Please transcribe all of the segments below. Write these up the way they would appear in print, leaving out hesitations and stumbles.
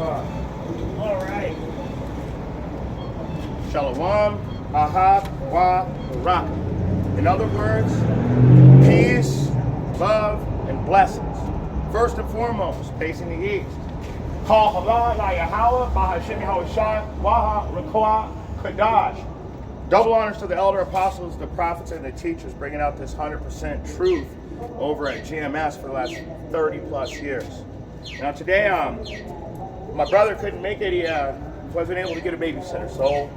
All right. Shalom, ahab, wa, baraka. In other words, peace, love, and blessings. First and foremost, facing the east. Kal hala la Yahweh, Bahashim Yahushai, Waha, Rakoah, Kadash. Double honors to the elder apostles, the prophets, and the teachers, bringing out this 100% truth over at GMS for the last 30 plus years. Now today, my brother couldn't make it. He wasn't able to get a babysitter, so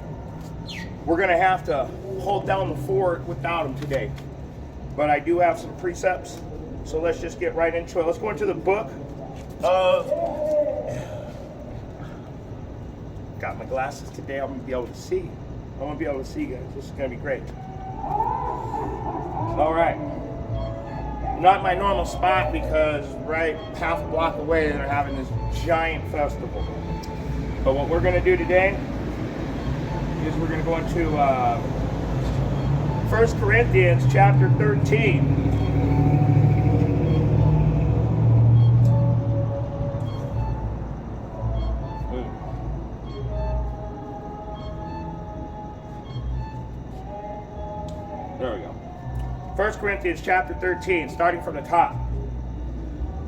we're going to have to hold down the fort without him today. But I do have some precepts, so let's just get right into it. Let's go into the book of... Got my glasses today. I'm going to be able to see. I want to be able to see, guys. This is going to be great. All right. Not my normal spot because right half a block away they're having this giant festival. But what we're going to do today is we're going to go into 1 Corinthians chapter 13. There we go. 1 Corinthians chapter 13, starting from the top.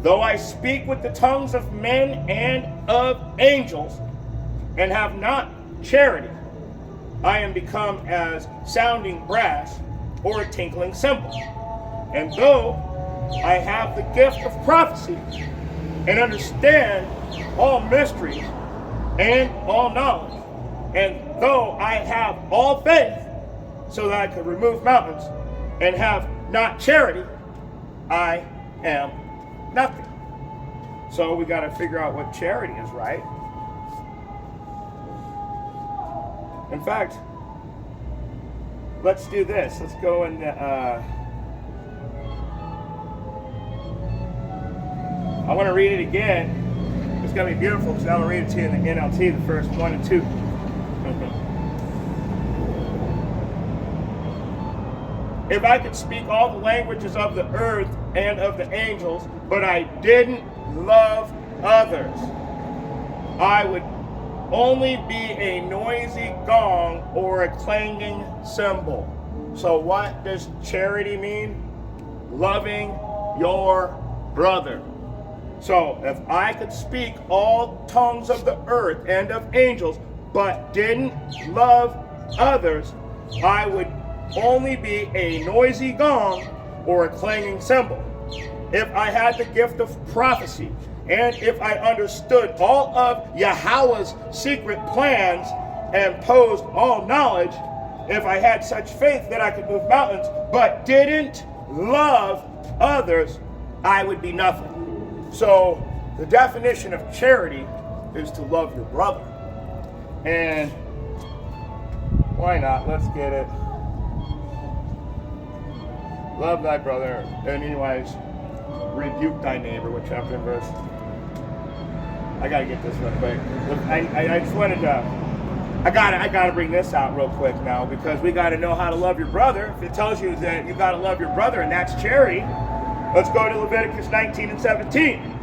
Though I speak with the tongues of men and of angels, and have not charity, I am become as sounding brass or a tinkling cymbal. And though I have the gift of prophecy, and understand all mysteries and all knowledge, and though I have all faith, so that I could remove mountains, and have not charity, I am nothing. So we got to figure out what charity is, right? In fact, let's do this. Let's go and I want to read it again. It's going to be beautiful because I'm going to read it to you in the NLT, the first 1 and 2. If I could speak all the languages of the earth and of the angels, but I didn't love others, I would only be a noisy gong or a clanging cymbal. So what does charity mean? Loving your brother. So if I could speak all tongues of the earth and of angels, but didn't love others, I would only be a noisy gong or a clanging cymbal. If I had the gift of prophecy, and if I understood all of Yahweh's secret plans and posed all knowledge, if I had such faith that I could move mountains, but didn't love others, I would be nothing. So the definition of charity is to love your brother. And why not? Let's get it. Love thy brother, and anyways, rebuke thy neighbor. What chapter and verse? I gotta get this real quick. I just wanted to. I gotta bring this out real quick now because we gotta know how to love your brother. If it tells you that you gotta love your brother and that's charity, let's go to Leviticus 19 and 17.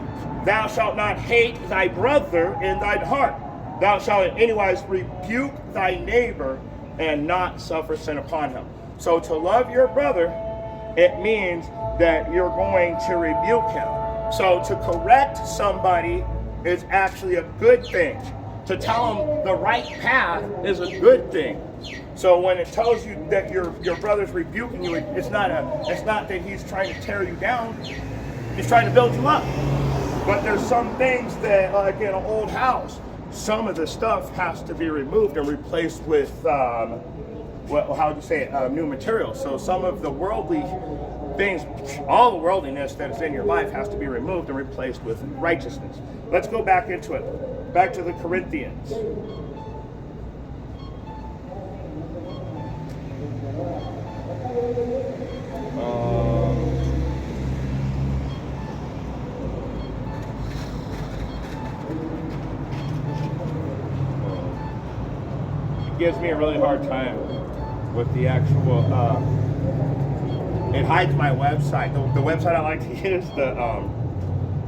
Thou shalt not hate thy brother in thine heart. Thou shalt in anywise rebuke thy neighbor and not suffer sin upon him. So to love your brother, it means that you're going to rebuke him. So to correct somebody is actually a good thing. To tell them the right path is a good thing. So when it tells you that your brother's rebuking you, it's not that he's trying to tear you down. He's trying to build you up. But there's some things that, like in an old house, some of the stuff has to be removed and replaced with new materials. So some of the worldly things, all the worldliness that is in your life has to be removed and replaced with righteousness. Let's go back into it. Back to the Corinthians. It gives me a really hard time with the actual, it hides my website. The website I like to use, the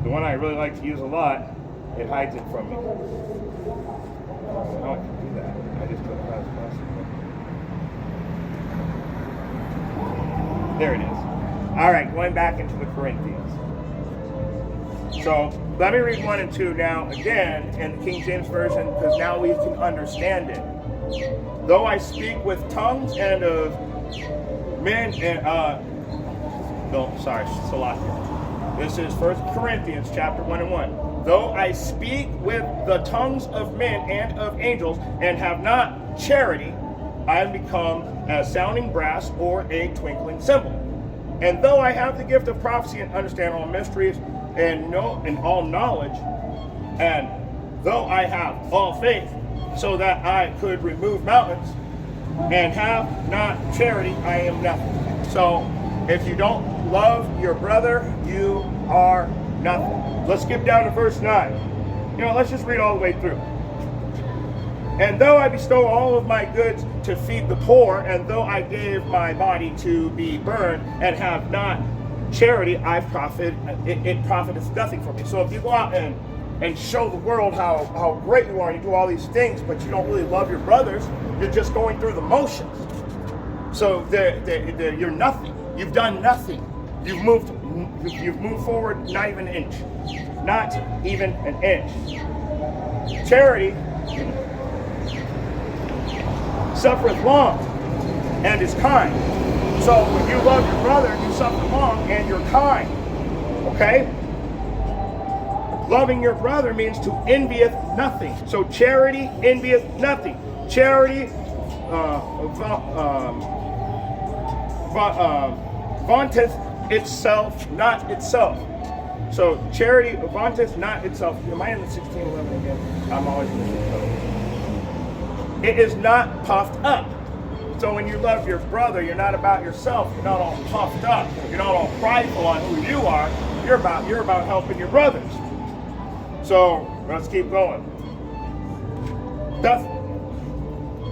one I really like to use a lot, It hides it from me. Oh, I can do that. I just put it as possible. There it is. All right, going back into the Corinthians. So let me read 1 and 2 now again in the King James Version, because now we can understand it. Though I speak with tongues and of men and Salakia. This is 1 Corinthians chapter 1 and 1. Though I speak with the tongues of men and of angels and have not charity, I am become a sounding brass or a twinkling cymbal. And though I have the gift of prophecy and understand all mysteries and know in all knowledge, and though I have all faith so that I could remove mountains and have not charity, I am nothing. So if you don't love your brother, you are nothing. Let's skip down to verse 9. Let's just read all the way through. And though I bestow all of my goods to feed the poor, and though I gave my body to be burned and have not charity, it profiteth nothing for me. So if you go out and show the world how great you are, and you do all these things, but you don't really love your brothers, you're just going through the motions. So you're nothing. You've done nothing. You've moved forward not even an inch. Not even an inch. Charity suffereth long and is kind. So when you love your brother, you suffer long and you're kind. Okay? Loving your brother means to envieth nothing. So charity envieth nothing. Charity vaunteth itself, not itself. So charity vaunteth not itself. Am I in the 16:11 again? I'm always in the 16:11. It is not puffed up. So when you love your brother, you're not about yourself. You're not all puffed up. You're not all prideful on who you are. You're about helping your brothers. So let's keep going. Doth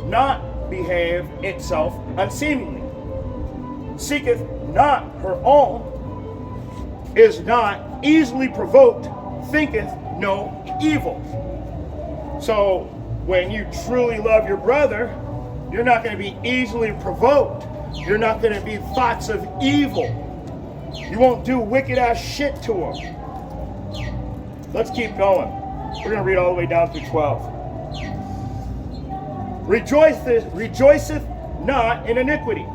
not behave itself unseemingly, seeketh not her own, is not easily provoked, thinketh no evil. So when you truly love your brother, you're not going to be easily provoked. You're not going to be thoughts of evil. You won't do wicked ass shit to him. Let's keep going. We're going to read all the way down through 12. Rejoiceth not in iniquity,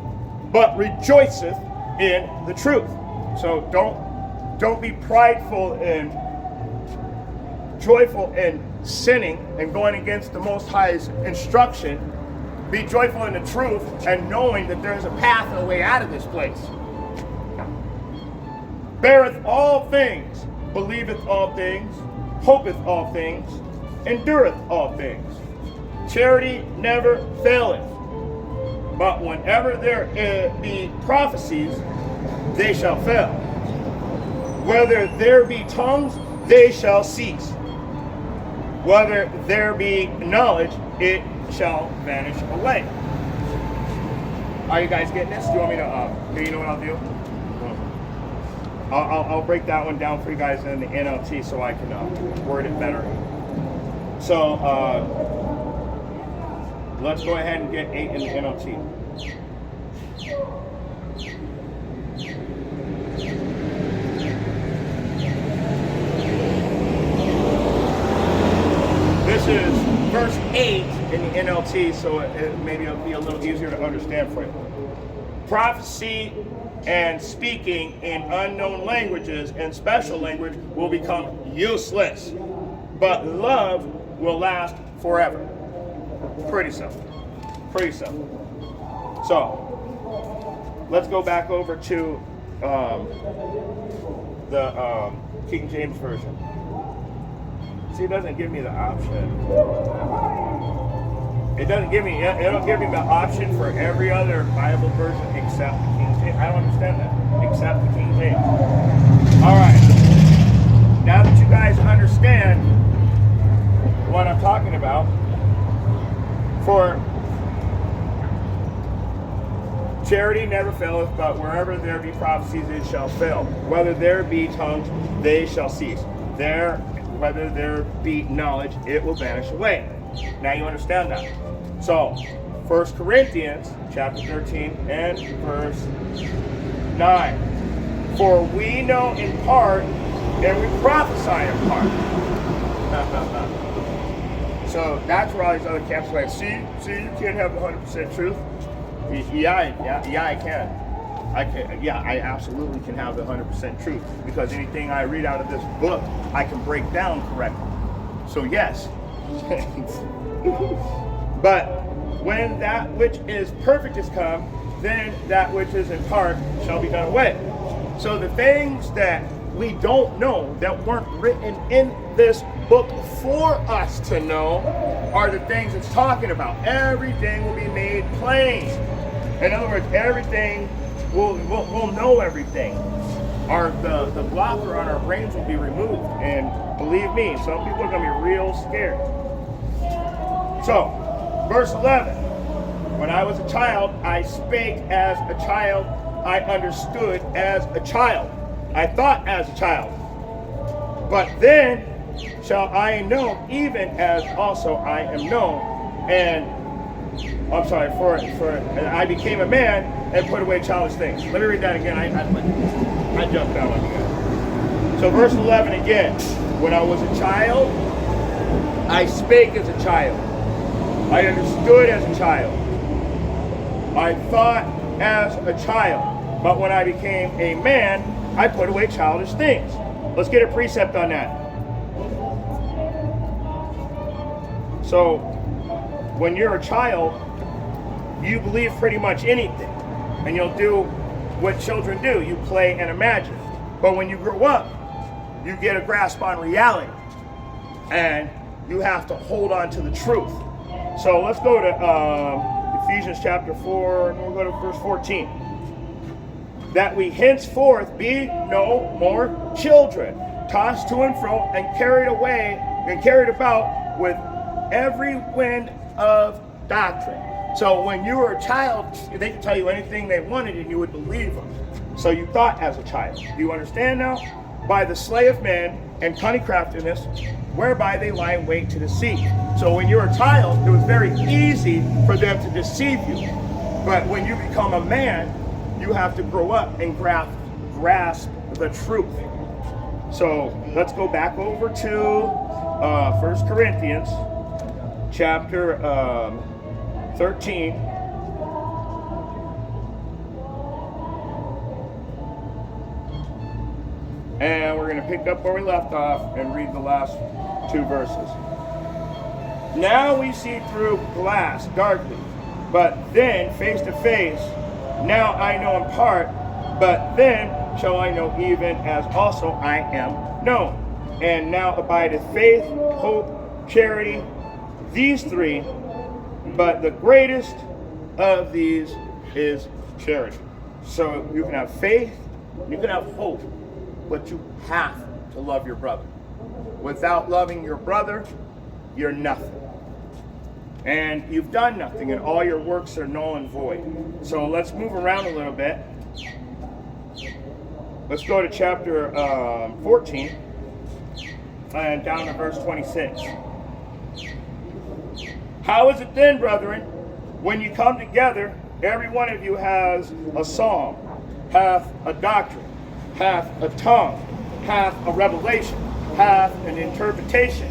but rejoiceth in the truth. So don't be prideful and joyful in sinning and going against the Most High's instruction. Be joyful in the truth and knowing that there is a path and a way out of this place. Beareth all things, believeth all things, hopeth all things, endureth all things. Charity never faileth. But whenever there be prophecies, they shall fail. Whether there be tongues, they shall cease. Whether there be knowledge, it shall vanish away. Are you guys getting this? Do you want me to, do you know what I'll do? I'll break that one down for you guys in the NLT so I can word it better. So, let's go ahead and get 8 in the NLT. This is verse 8 in the NLT, so maybe it'll be a little easier to understand for you. Prophecy and speaking in unknown languages and special language will become useless, but love will last forever. Pretty simple. Pretty simple. So, let's go back over to the King James Version. See, it doesn't give me the option. It don't give me the option for every other Bible version except the King James. I don't understand that. Except the King James. All right. Now that you guys understand what I'm talking about, for charity never faileth, but wherever there be prophecies, it shall fail. Whether there be tongues, they shall cease. whether there be knowledge, it will vanish away. Now you understand that. So, 1 Corinthians chapter 13 and verse 9. For we know in part, and we prophesy in part. So that's where all these other camps are like, see, you can't have 100% truth. Yeah, I can. I absolutely can have the 100% truth, because anything I read out of this book, I can break down correctly. So yes. But when that which is perfect is come, then that which is in part shall be done away. So the things that we don't know, that weren't written in this book for us to know, are the things it's talking about. Everything will be made plain. In other words, everything we'll know everything. The blocker on our brains will be removed, and believe me, some people are going to be real scared. So, verse 11. When I was a child, I spake as a child, I understood as a child, I thought as a child. But then shall I know, even as also I am known. And for I became a man and put away childish things. Let me read that again. I jumped that one again. So verse 11 again. When I was a child, I spake as a child. I understood as a child. I thought as a child. But when I became a man, I put away childish things. Let's get a precept on that. So, when you're a child, you believe pretty much anything, and you'll do what children do. You play and imagine. But when you grow up, you get a grasp on reality, and you have to hold on to the truth. So let's go to Ephesians chapter 4, and we'll go to verse 14. That we henceforth be no more children, tossed to and fro, and carried away and carried about with every wind of doctrine. So when you were a child, they could tell you anything they wanted and you would believe them. So you thought as a child. Do you understand now? By the slay of men and cunning craftiness, whereby they lie in wait to deceive. So when you're a child, it was very easy for them to deceive you. But when you become a man, you have to grow up and grasp the truth. So let's go back over to 1 Corinthians chapter 13. And we're going to pick up where we left off and read the last two verses. Now we see through glass darkly, but then face to face. Now I know in part, but then shall I know even as also I am known. And now abideth faith, hope, charity, these three, but the greatest of these is charity. So you can have faith, you can have hope, but you have to love your brother. Without loving your brother, you're nothing. And you've done nothing, and all your works are null and void. So let's move around a little bit. Let's go to chapter 14 and down to verse 26. How is it then, brethren, when you come together, every one of you has a psalm, hath a doctrine, hath a tongue, hath a revelation, hath an interpretation.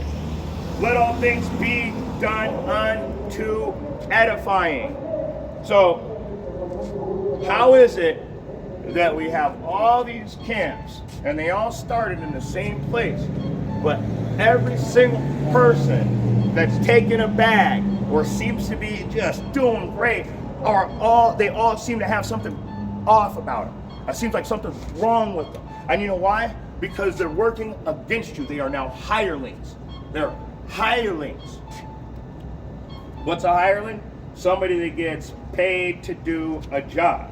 Let all things be done unto edifying. So, how is it that we have all these camps, and they all started in the same place, but every single person that's taken a bag or seems to be just doing great, they all seem to have something off about them. It seems like something's wrong with them. And you know why? Because they're working against you. They are now hirelings. They're hirelings. What's a hireling? Somebody that gets paid to do a job.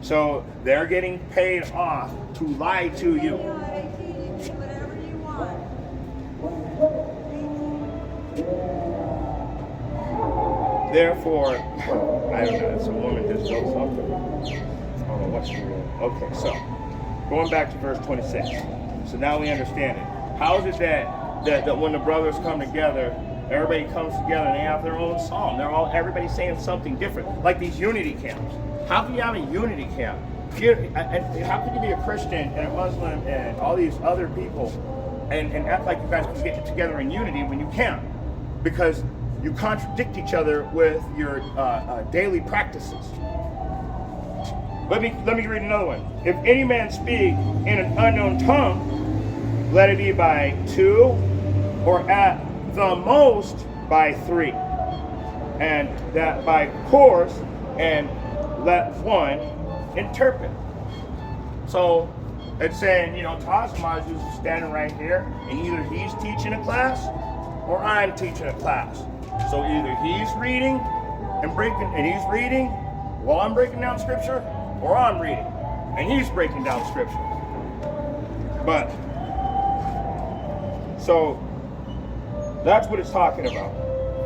So they're getting paid off to lie to you. Therefore, I don't know, it's a woman just wrote something. I don't know what she wrote. Okay, so going back to verse 26. So now we understand it. How is it that that when the brothers come together, everybody comes together and they have their own psalm. Everybody's saying something different, like these unity camps. How can you have a unity camp? And how can you be a Christian and a Muslim and all these other people and act like you guys can get together in unity when you can't? Because you contradict each other with your daily practices. Let me read another one. If any man speak in an unknown tongue, let it be by 2, or at the most by 3, and that by course, and let one interpret. So it's saying, Tazmaz is standing right here, and either he's teaching a class or I'm teaching a class. So either he's reading and he's reading while I'm breaking down scripture, or I'm reading and he's breaking down scripture. But so that's what it's talking about.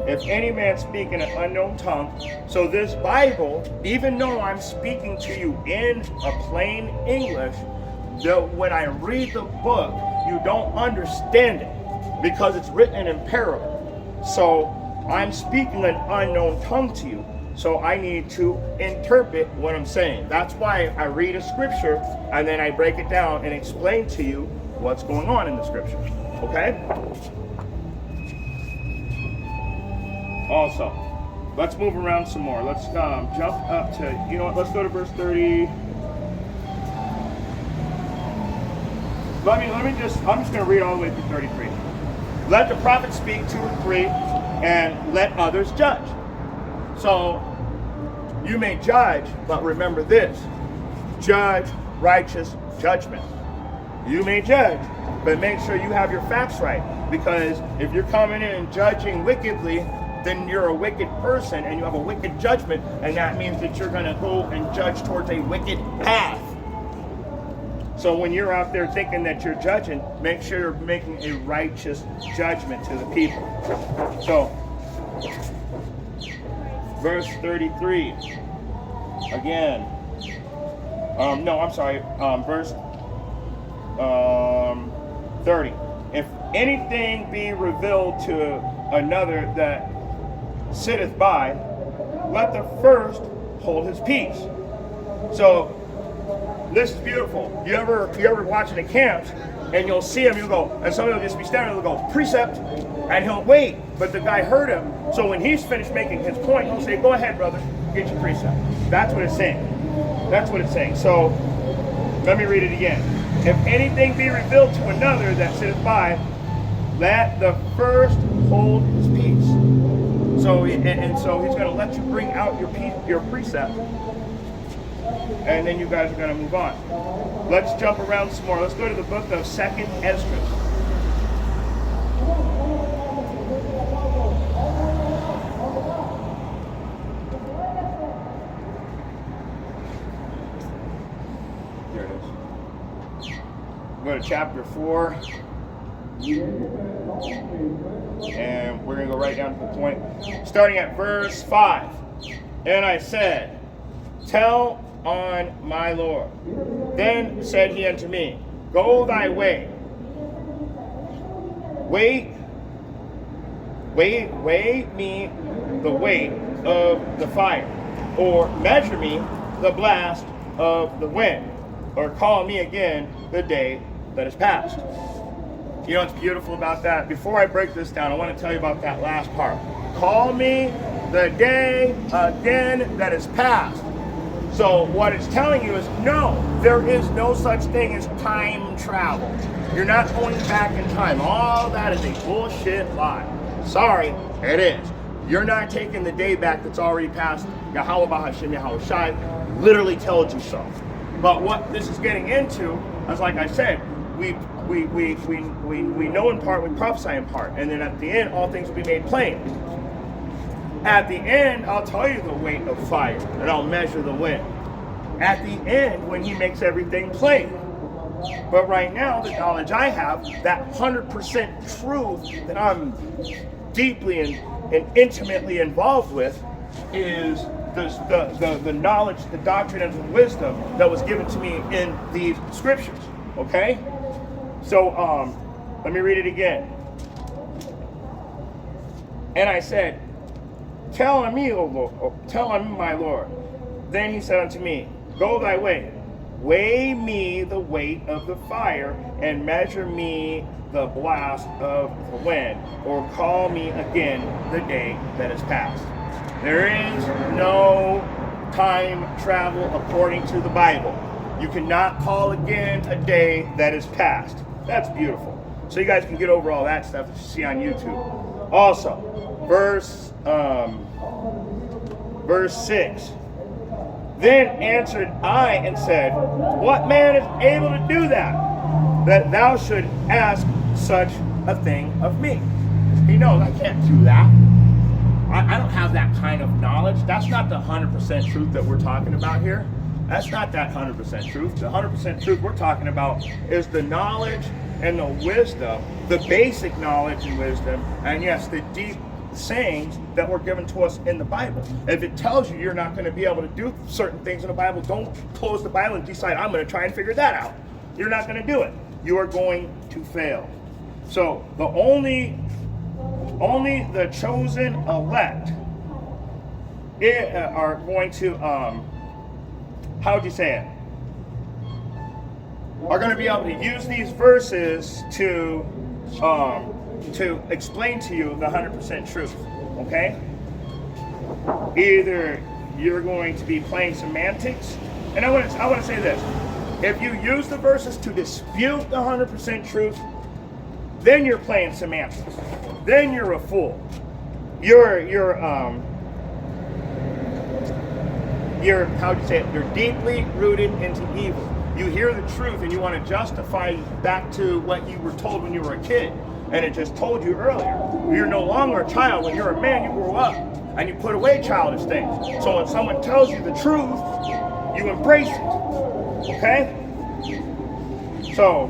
If any man speak in an unknown tongue, so this Bible, even though I'm speaking to you in a plain English, when I read the book, you don't understand it because it's written in parable. So I'm speaking an unknown tongue to you. So I need to interpret what I'm saying. That's why I read a scripture and then I break it down and explain to you what's going on in the scripture. Okay? Also, let's move around some more. Let's jump up to, let's go to verse 30. I'm just going to read all the way through 33. Let the prophet speak 2 or 3, and let others judge. So, you may judge, but remember this. Judge righteous judgment. You may judge, but make sure you have your facts right. Because if you're coming in and judging wickedly, then you're a wicked person and you have a wicked judgment, and that means that you're going to go and judge towards a wicked path. So when you're out there thinking that you're judging, make sure you're making a righteous judgment to the people. So, verse 33, again, verse 30. If anything be revealed to another that sitteth by, let the first hold his peace. So this is beautiful. You ever watching the camps and you'll see him, and somebody will just be standing there, they'll go, precept, and he'll wait, but the guy heard him. So when he's finished making his point, he'll say, go ahead, brother, get your precept. That's what it's saying. That's what it's saying. So let me read it again. If anything be revealed to another that sitteth by, let the first hold his peace. So so he's going to let you bring out your precept, and then you guys are going to move on. Let's jump around some more. Let's go to the book of 2nd Ezra. There it is. Go to chapter 4. And we're going to go right down to the point. Starting at verse 5. And I said, tell on my Lord. Then said he unto me, go thy way. Weigh me the weight of the fire, or measure me the blast of the wind, or call me again the day that is past. You know what's beautiful about that? Before I break this down, I want to tell you about that last part. Call me the day again that is past. So what it's telling you is, no, there is no such thing as time travel. You're not going back in time. All that is a bullshit lie. Sorry, it is. You're not taking the day back that's already passed. Yahweh Bahashim Yahweh Shai literally told you so. But what this is getting into, as like I said, we know in part, we prophesy in part, and then at the end, all things will be made plain. At the end, I'll tell you the weight of fire, and I'll measure the wind. At the end, when he makes everything plain. But right now, the knowledge I have, that 100% truth that I'm deeply and intimately involved with, is the knowledge, the doctrine, and the wisdom that was given to me in these scriptures. Okay? So, let me read it again. And I said, tell on me, O Lord, tell on me, my Lord. Then he said unto me, go thy way, weigh me the weight of the fire, and measure me the blast of the wind, or call me again the day that is past. There is no time travel according to the Bible. You cannot call again a day that is past. That's beautiful. So you guys can get over all that stuff that you see on YouTube. Also, verse 6. Then answered I and said, what man is able to do that thou should ask such a thing of me? He knows I can't do that. I don't have that kind of knowledge. That's not the 100% truth that we're talking about here. That's not that 100% truth. The 100% truth we're talking about is the knowledge and the wisdom, the basic knowledge and wisdom, and yes, the deep sayings that were given to us in the Bible. If it tells you you're not going to be able to do certain things in the Bible, don't close the Bible and decide, I'm going to try and figure that out. You're not going to do it. You are going to fail. So the only the chosen elect are going to, how would you say it? Are going to be able to use these verses to explain to you the 100% truth, okay? Either you're going to be playing semantics, and I want to say this: if you use the verses to dispute the 100% truth, then you're playing semantics. Then you're a fool. You're how do you say it? You're deeply rooted into evil. You hear the truth and you want to justify back to what you were told when you were a kid. And it just told you earlier. You're no longer a child. When you're a man, you grow up and you put away childish things. So when someone tells you the truth, you embrace it. Okay? So,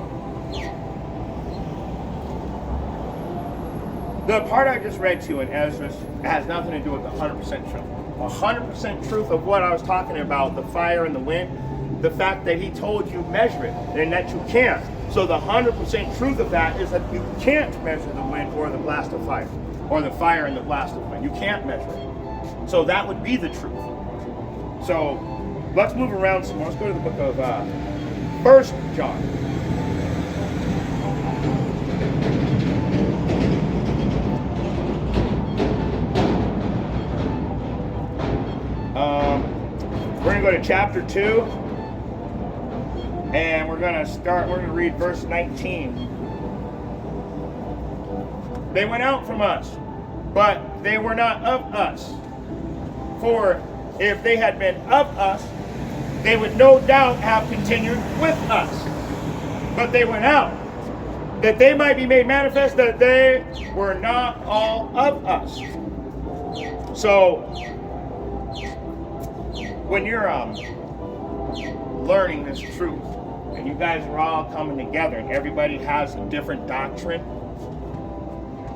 the part I just read to you in Ezra has nothing to do with the 100% truth. 100% truth of what I was talking about, the fire and the wind, the fact that he told you measure it and that you can't. So the 100% truth of that is that you can't measure the wind or the blast of fire, or the fire and the blast of wind. You can't measure it. So that would be the truth. So let's move around some more. Let's go to the book of 1 John. We're going to go to chapter 2, and we're going to read verse 19. They went out from us, but they were not of us. For if they had been of us, they would no doubt have continued with us. But they went out, that they might be made manifest that they were not all of us. So, when you're learning this truth, and you guys are all coming together, and everybody has a different doctrine,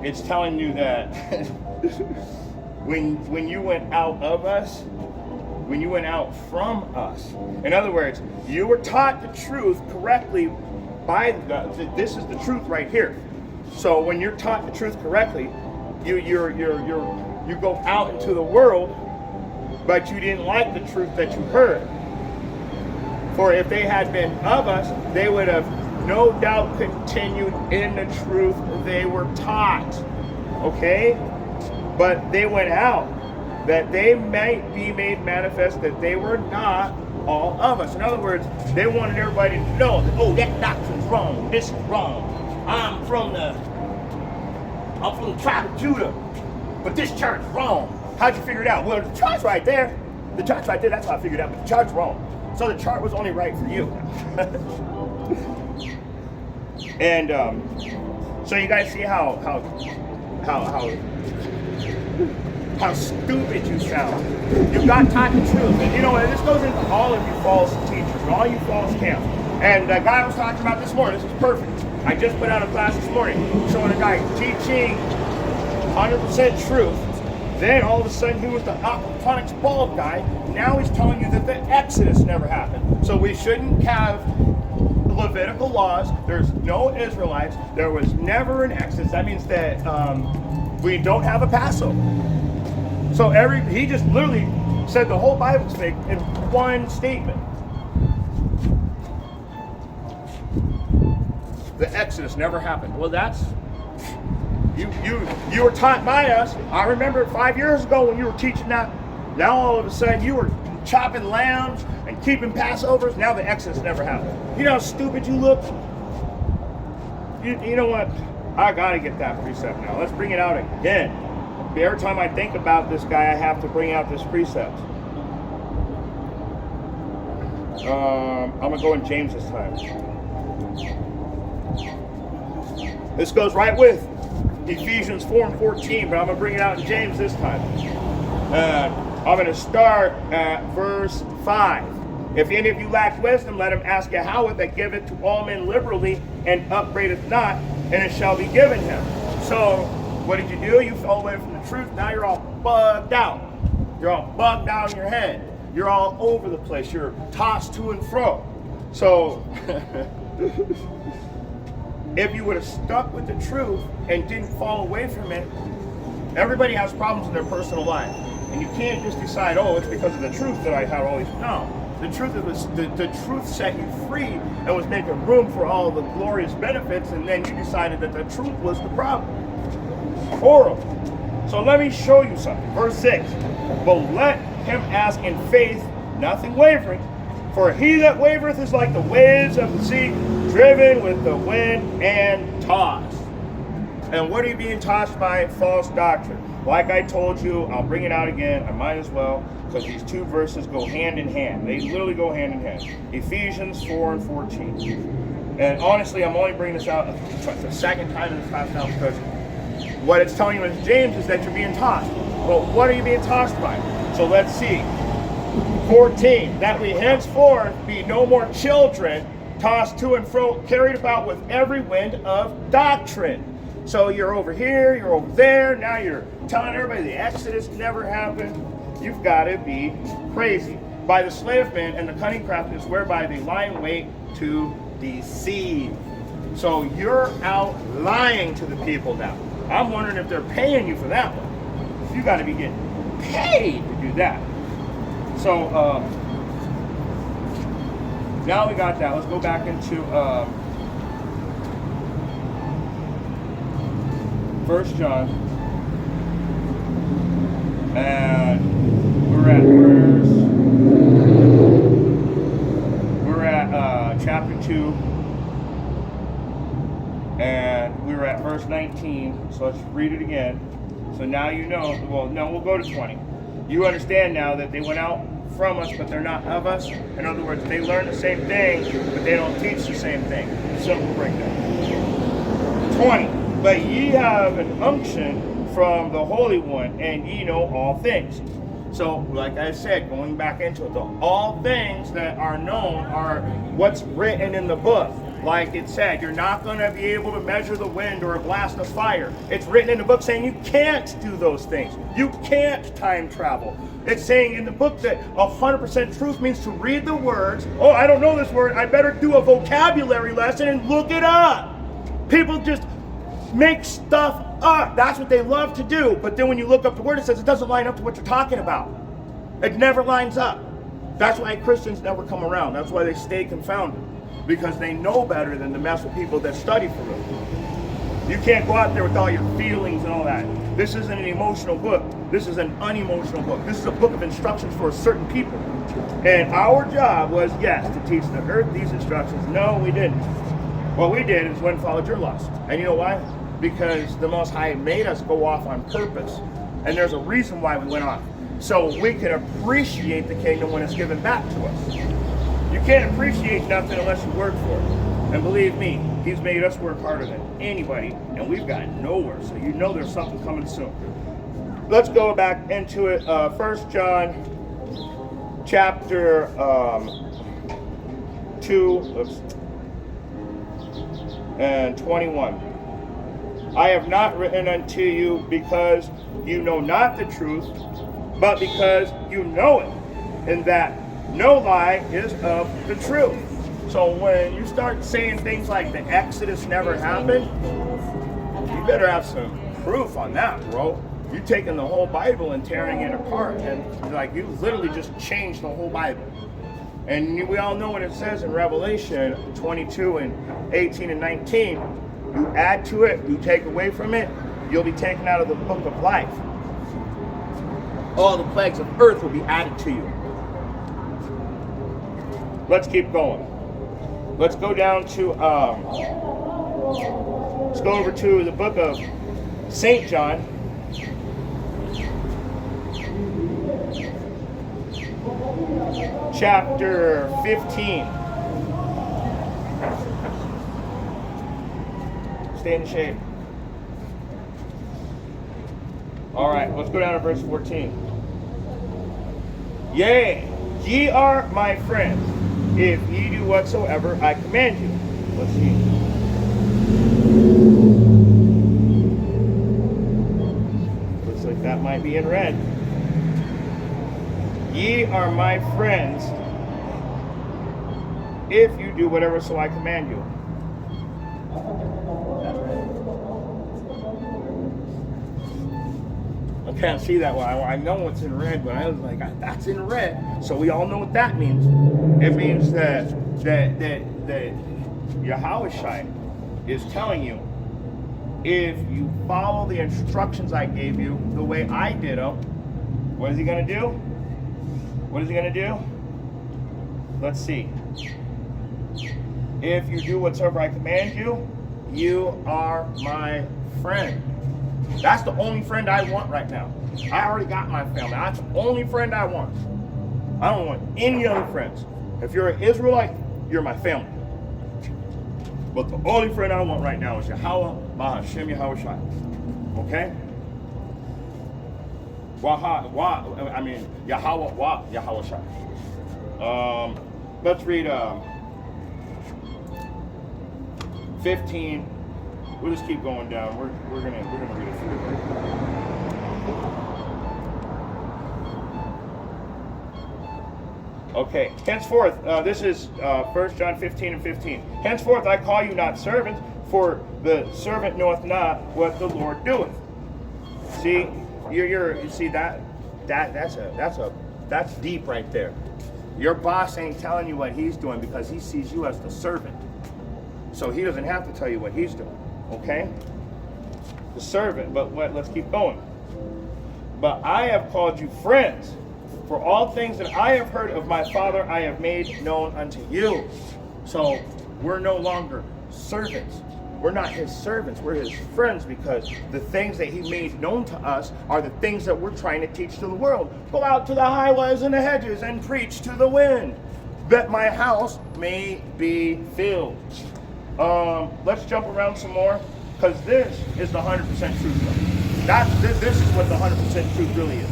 it's telling you that when you went out of us, when you went out from us, in other words, you were taught the truth correctly by this is the truth right here. So when you're taught the truth correctly, you go out into the world, but you didn't like the truth that you heard. For if they had been of us, they would have no doubt continued in the truth they were taught. Okay? But they went out, that they might be made manifest that they were not all of us. In other words, they wanted everybody to know that, oh, that doctrine's wrong, this is wrong. I'm from the tribe of Judah, but this chart's wrong. How'd you figure it out? Well, the chart's right there. The chart's right there, that's how I figured it out, but the chart's wrong. So the chart was only right for you. And so you guys see how stupid you sound. You got taught the truth. And you know, this goes into all of you false teachers and all you false camps. And the guy I was talking about this morning, this is perfect. I just put out a class this morning showing a guy teaching 100% truth. Then all of a sudden he was the aquaponics bald guy. Now he's telling you that the Exodus never happened. So we shouldn't have Levitical laws. There's no Israelites. There was never an Exodus. That means that We don't have a Passover. So he just literally said the whole Bible's fake in one statement. The Exodus never happened. Well, that's you were taught by us. I remember 5 years ago when you were teaching that. Now all of a sudden you were chopping lambs and keeping Passovers. Now the Exodus never happened. You know how stupid you look? You know what? I gotta get that precept now. Let's bring it out again. Every time I think about this guy, I have to bring out this precept. I'm gonna go in James this time. This goes right with Ephesians 4 and 14, but I'm gonna bring it out in James this time. I'm gonna start at verse 5. If any of you lack wisdom, let him ask Yahweh that giveth to all men liberally and upbraideth not, and it shall be given him. So, what did you do? You fell away from the truth. Now you're all bugged out. You're all bugged out in your head. You're all over the place. You're tossed to and fro. So, if you would have stuck with the truth and didn't fall away from it, everybody has problems in their personal life. And you can't just decide, oh, it's because of the truth that I had all these. No. The truth set you free and was making room for all the glorious benefits, and then you decided that the truth was the problem. Horrible. So let me show you something. Verse 6. But let him ask in faith, nothing wavering. For he that wavereth is like the waves of the sea, driven with the wind and tossed. And what are you being tossed by? False doctrine. Like I told you, I'll bring it out again. I might as well, because these two verses go hand in hand. They literally go hand in hand. Ephesians 4 and 14. And honestly, I'm only bringing this out the second time in this class now, because what it's telling you in James is that you're being tossed. Well, what are you being tossed by? So let's see. 14. That we henceforth be no more children, tossed to and fro, carried about with every wind of doctrine. So you're over here, you're over there. Now you're telling everybody the Exodus never happened. You've got to be crazy. By the sleight of men and the cunning craftiness whereby they lie in wait to deceive. So you're out lying to the people now. I'm wondering if they're paying you for that one. You got to be getting paid to do that. So now we got that. Let's go back into 1 John, and we're at chapter 2, and we were at verse 19, so let's read it again. So now you know, well, no, we'll go to 20. You understand now that they went out from us, but they're not of us. In other words, they learn the same thing, but they don't teach the same thing. Simple breakdown. 20. But ye have an unction from the Holy One, and ye know all things. So, like I said, going back into it, all things that are known are what's written in the book. Like it said, you're not going to be able to measure the wind or a blast of fire. It's written in the book saying you can't do those things. You can't time travel. It's saying in the book that 100% truth means to read the words. Oh, I don't know this word. I better do a vocabulary lesson and look it up. People just make stuff up. That's what they love to do. But then when you look up the word, it says it doesn't line up to what you're talking about. It never lines up. That's why Christians never come around. That's why they stay confounded. Because they know better than to mess with people that study for real. You can't go out there with all your feelings and all that. This isn't an emotional book. This is an unemotional book. This is a book of instructions for certain people. And our job was, yes, to teach the earth these instructions. No, we didn't. What we did is went and followed your lust. And you know why? Because the Most High made us go off on purpose. And there's a reason why we went off. So we can appreciate the kingdom when it's given back to us. You can't appreciate nothing unless you work for it. And believe me, He's made us work harder than anybody, and we've got nowhere. So you know there's something coming soon. Let's go back into it. 1 John chapter 2 and 21. I have not written unto you because you know not the truth, but because you know it, and that no lie is of the truth. So when you start saying things like the Exodus never happened, you better have some proof on that, bro. You're taking the whole Bible and tearing it apart, and like you literally just changed the whole Bible. And we all know what it says in Revelation 22 and 18 and 19. You add to it, you take away from it, you'll be taken out of the book of life. All the plagues of earth will be added to you. Let's keep going. Let's go down to, let's go over to the book of St. John. Chapter 15. Stay in the shade. All right, let's go down to verse 14. Yea, ye are my friends, if ye do whatsoever I command you. Let's see. Looks like that might be in red. Ye are my friends, if you do whatever so I command you. I can't see that one. I know what's in red, but I was like, that's in red. So we all know what that means. It means that Yahushua is telling you, if you follow the instructions I gave you the way I did them, what is he going to do? What is he going to do? Let's see. If you do whatsoever I command you, you are my friend. That's the only friend I want right now. I already got my family. That's the only friend I want. I don't want any other friends. If you're an Israelite, you're my family. But the only friend I want right now is Yahweh, Mahashem Yahushua. Okay? Yahweh Yahushua. Let's read 15. We'll just keep going down. We're gonna read a few. Okay. Henceforth, this is 1 John 15 and 15. Henceforth I call you not servants, for the servant knoweth not what the Lord doeth. See, you see that's deep right there. Your boss ain't telling you what he's doing because he sees you as the servant. So he doesn't have to tell you what he's doing. Okay? The servant. But let's keep going. But I have called you friends, for all things that I have heard of my Father I have made known unto you. So we're no longer servants. We're not his servants, we're his friends, because the things that he made known to us are the things that we're trying to teach to the world. Go out to the highways and the hedges and preach to the wind, that my house may be filled. Let's jump around some more, because this is the 100% truth. This is what the 100% truth really is.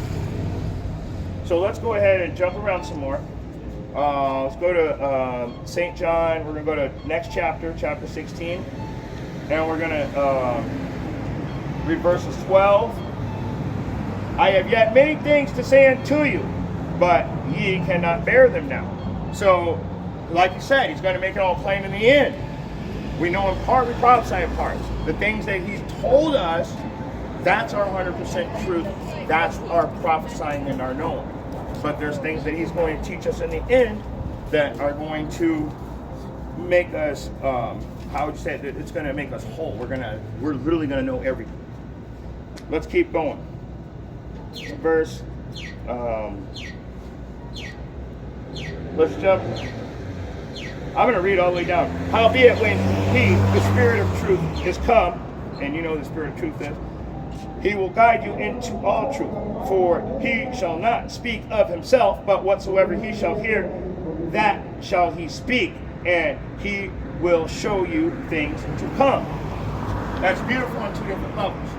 So let's go ahead and jump around some more. Let's go to St. John. We're going to go to next chapter, chapter 16. And we're going to read verses 12. I have yet many things to say unto you, but ye cannot bear them now. So, like he said, he's going to make it all plain in the end. We know in part, we prophesy in part. The things that he's told us, that's our 100% truth. That's our prophesying and our knowing. But there's things that he's going to teach us in the end that are going to make us, how would you say it? It's going to make us whole. We're literally going to know everything. Let's keep going. Verse, let's jump. I'm going to read all the way down. Howbeit when he, the Spirit of truth, is come, and you know the Spirit of truth is, he will guide you into all truth. For he shall not speak of himself, but whatsoever he shall hear, that shall he speak, and he will show you things to come. That's beautiful on two different levels.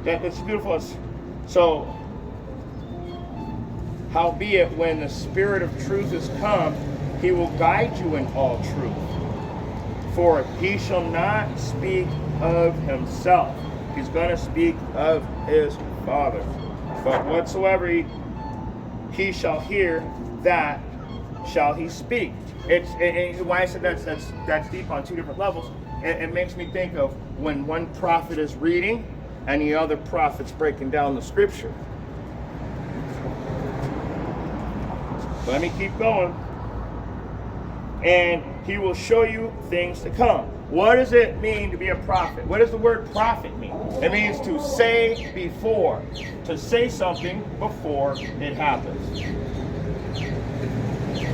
That's beautiful. So, howbeit when the Spirit of truth is come, he will guide you in all truth. For he shall not speak of himself. He's going to speak of his Father. But whatsoever he shall hear, that shall he speak. And why I said that's deep on two different levels it makes me think of when one prophet is reading and the other prophet's breaking down the scripture. Let me keep going. And he will show you things to come. What does it mean to be a prophet? What does the word prophet mean? It means to say before. To say something before it happens.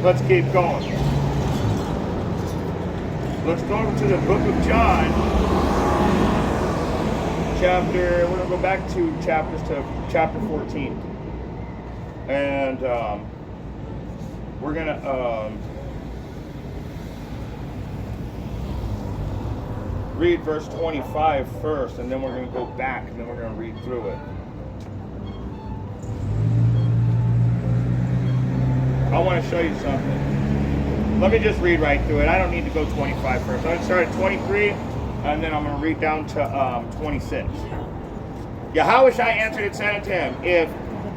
Let's keep going. Let's go over to the book of John. We're going to go back 2 chapters to chapter 14. And we're going to read verse 25 first, and then we're going to go back, and then we're going to read through it. I want to show you something. Let me just read right through it. I don't need to go 25 first. I'm going to start at 23, and then I'm going to read down to 26. Yahushua answered and said unto him, if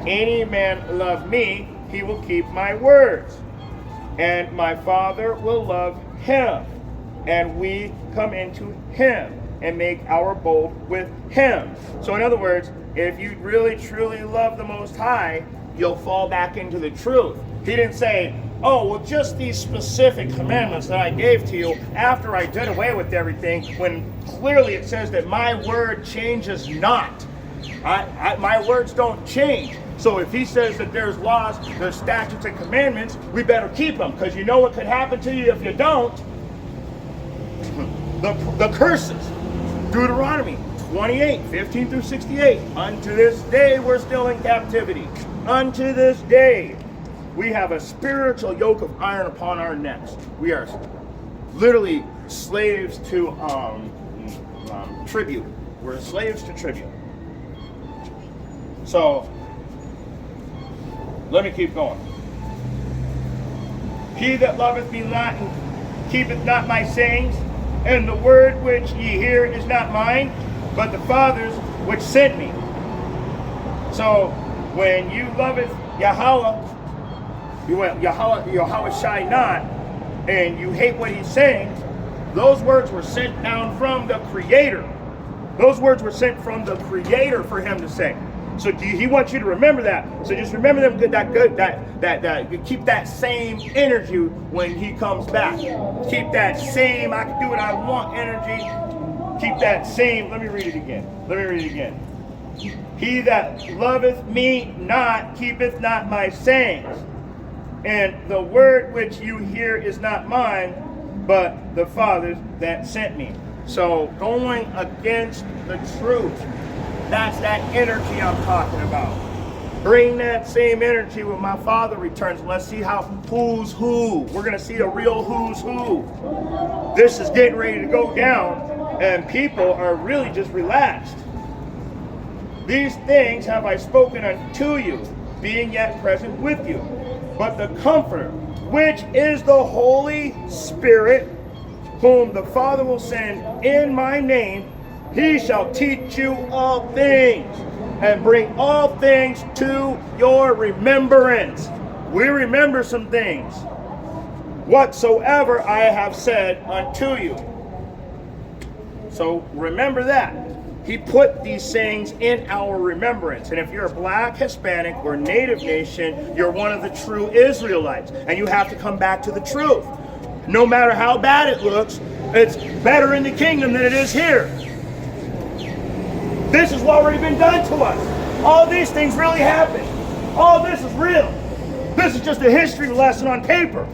any man love me, he will keep my words, and my Father will love him, and we come into him and make our abode with him. So in other words, if you really truly love the Most High, you'll fall back into the truth. He didn't say, oh, well, just these specific commandments that I gave to you after I did away with everything, when clearly it says that my word changes not. My words don't change. So if he says that there's laws, there's statutes and commandments, we better keep them, because you know what could happen to you if you don't. The curses. Deuteronomy 28, 15 through 68. Unto this day we're still in captivity. Unto this day we have a spiritual yoke of iron upon our necks. We are literally slaves to tribute. We're slaves to tribute. So let me keep going. He that loveth me not and keepeth not my sayings, and the word which ye hear is not mine, but the Father's which sent me. So when you loveth Yahweh, you want Yahweh Shai not, and you hate what he's saying, those words were sent down from the Creator. Those words were sent from the Creator for him to say. So he wants you to remember that. So just remember them that you keep that same energy when he comes back. Keep that same I can do what I want energy. Keep that same. Let me read it again. He that loveth me not keepeth not my sayings, and the word which you hear is not mine, but the Father's that sent me. So going against the truth. That's that energy I'm talking about. Bring that same energy when my Father returns. Let's see who's who. We're going to see a real who's who. This is getting ready to go down, and people are really just relaxed. These things have I spoken unto you, being yet present with you. But the Comforter, which is the Holy Spirit, whom the Father will send in my name, he shall teach you all things, and bring all things to your remembrance. We remember some things. Whatsoever I have said unto you. So remember that. He put these sayings in our remembrance. And if you're a black, Hispanic, or Native nation, you're one of the true Israelites. And you have to come back to the truth. No matter how bad it looks, it's better in the kingdom than it is here. This has already been done to us. All these things really happened. All this is real. This is just a history lesson on paper.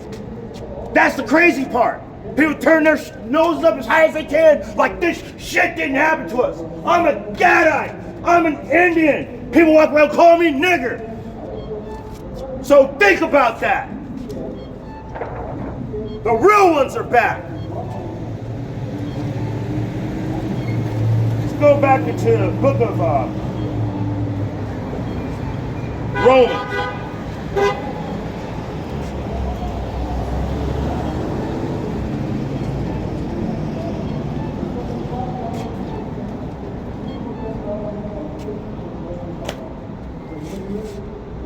That's the crazy part. People turn their noses up as high as they can like this shit didn't happen to us. I'm a Gadite. I'm an Indian. People walk around calling me nigger. So think about that. The real ones are back. Go back into the book of Romans.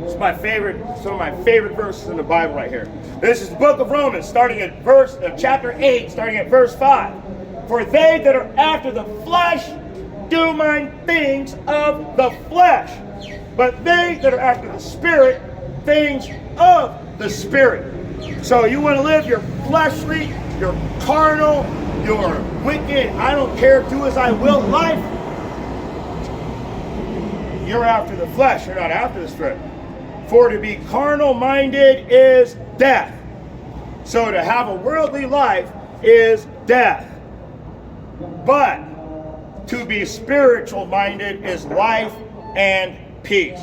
It's my favorite, some of my favorite verses in the Bible right here. This is the book of Romans, starting at chapter 8, starting at verse 5. For they that are after the flesh do mind things of the flesh, but they that are after the Spirit, things of the Spirit. So you want to live your fleshly, your carnal, your wicked, I don't care, do as I will life. You're after the flesh, you're not after the Spirit. For to be carnal minded is death. So to have a worldly life is death. But to be spiritual minded is life and peace.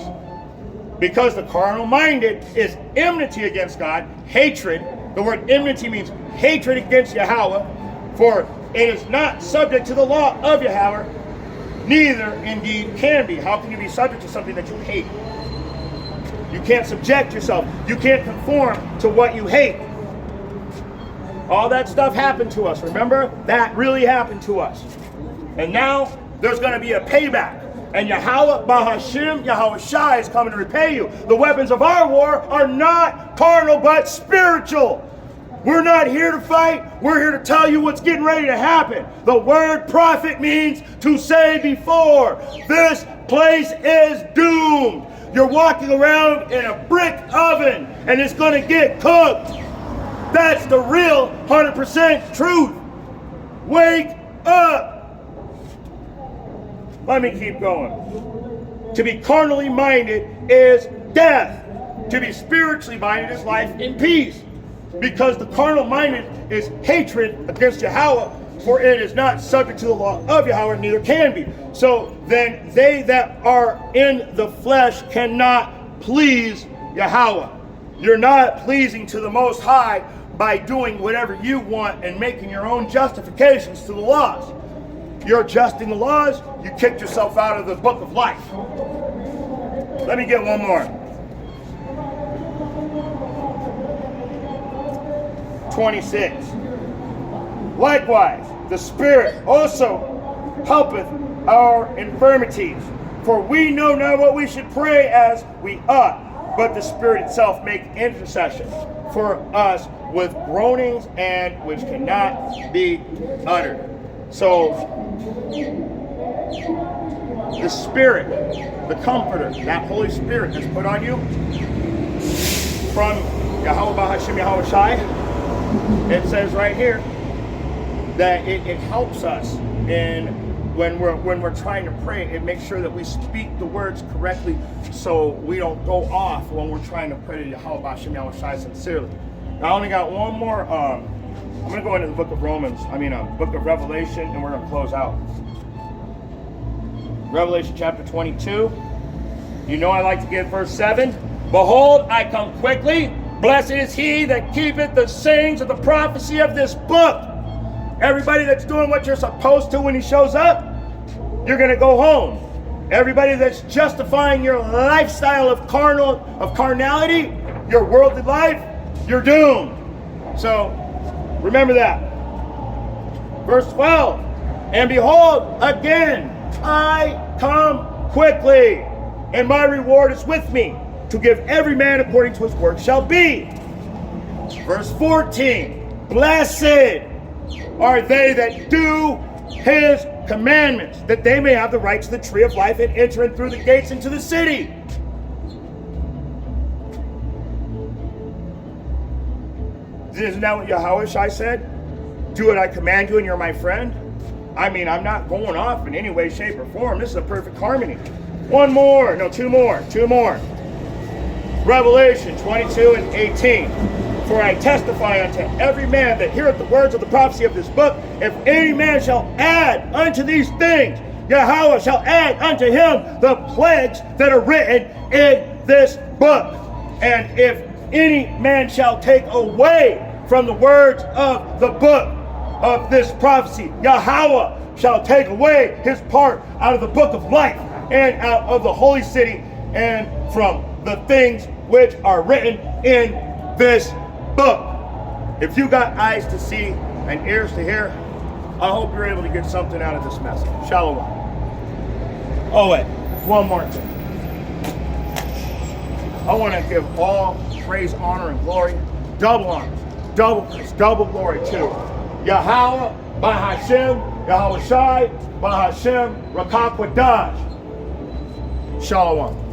Because the carnal minded is enmity against God, hatred. The word enmity means hatred against Yahweh. For it is not subject to the law of Yahweh, neither indeed can be. How can you be subject to something that you hate? You can't subject yourself. You can't conform to what you hate. All that stuff happened to us. Remember? That really happened to us. And now there's going to be a payback. And Yahweh Bahashim, Yahweh Shai is coming to repay you. The weapons of our war are not carnal but spiritual. We're not here to fight. We're here to tell you what's getting ready to happen. The word prophet means to say before. This place is doomed. You're walking around in a brick oven and it's going to get cooked. That's the real 100% truth. Wake up. Let me keep going. To be carnally minded is death. To be spiritually minded is life and peace. Because the carnal minded is hatred against Yahweh, for it is not subject to the law of Yahweh, neither can be. So then they that are in the flesh cannot please Yahweh. You're not pleasing to the Most High by doing whatever you want and making your own justifications to the laws. You're adjusting the laws, you kicked yourself out of the book of life. Let me get one more. 26. Likewise, the Spirit also helpeth our infirmities. For we know not what we should pray as we ought, but the Spirit itself make intercession for us with groanings and which cannot be uttered. So, the Spirit, the Comforter, that Holy Spirit that's put on you from Yahweh Bahashim Yahweh Shai, it says right here that it helps us in when we're trying to pray. It makes sure that we speak the words correctly so we don't go off when we're trying to pray to Yahweh Bahashim Yahweh Shai sincerely. Now, I only got one more. I'm going to go into the book of book of Revelation, and we're going to close out. Revelation chapter 22. You know I like to get verse 7. Behold, I come quickly. Blessed is he that keepeth the sayings of the prophecy of this book. Everybody that's doing what you're supposed to when he shows up, you're going to go home. Everybody that's justifying your lifestyle of carnality, your worldly life, you're doomed. So, remember that. Verse 12. And behold, again, I come quickly, and my reward is with me, to give every man according to his work shall be. Verse 14. Blessed are they that do his commandments, that they may have the right to the tree of life and enter in through the gates into the city. Isn't that what Yahweh Shai said? Do what I command you and you're my friend. I mean, I'm not going off in any way, shape, or form. This is a perfect harmony. Two more. Revelation 22 and 18. For I testify unto every man that heareth the words of the prophecy of this book, if any man shall add unto these things, Yahweh shall add unto him the plagues that are written in this book. And if any man shall take away from the words of the book of this prophecy, Yahweh shall take away his part out of the book of life and out of the holy city and from the things which are written in this book. If you got eyes to see and ears to hear, I hope you're able to get something out of this message. Shalom. Oh wait, one more thing. I want to give all praise, honor, and glory, double honor, double praise, double glory to Yahweh Bahashem Yahushai, Bahashem Rakakwadash. Shalom.